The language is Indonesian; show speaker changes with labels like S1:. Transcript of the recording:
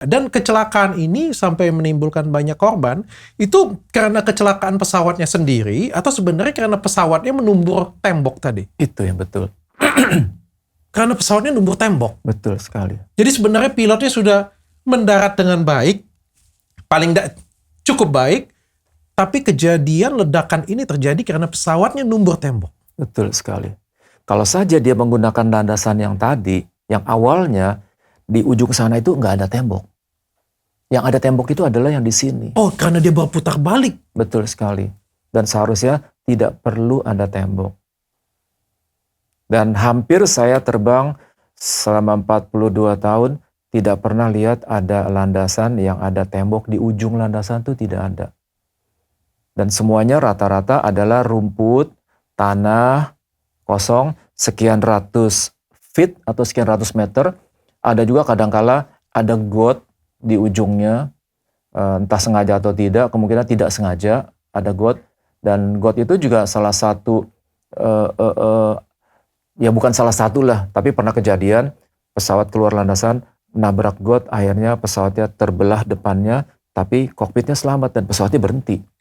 S1: Dan kecelakaan ini sampai menimbulkan banyak korban, itu karena kecelakaan pesawatnya sendiri atau sebenarnya karena pesawatnya menumbur tembok tadi?
S2: Itu yang betul.
S1: Karena pesawatnya numbur tembok.
S2: Betul sekali.
S1: Jadi sebenarnya pilotnya sudah mendarat dengan baik, paling tidak cukup baik, tapi kejadian ledakan ini terjadi karena pesawatnya numbur tembok.
S2: Betul sekali. Kalau saja dia menggunakan landasan yang tadi, yang awalnya di ujung sana itu nggak ada tembok. Yang ada tembok itu adalah yang di sini.
S1: Oh, karena dia berputar balik.
S2: Betul sekali. Dan seharusnya tidak perlu ada tembok. Dan hampir saya terbang selama 42 tahun, tidak pernah lihat ada landasan yang ada tembok di ujung landasan itu tidak ada. Dan semuanya rata-rata adalah rumput, tanah, kosong, sekian ratus feet atau sekian ratus meter. Ada juga kadangkala ada got di ujungnya, entah sengaja atau tidak, kemungkinan tidak sengaja ada got. Dan got itu juga salah satu, ya bukan salah satu lah, tapi pernah kejadian pesawat keluar landasan, nabrak got, akhirnya pesawatnya terbelah depannya, tapi kokpitnya selamat dan pesawatnya berhenti.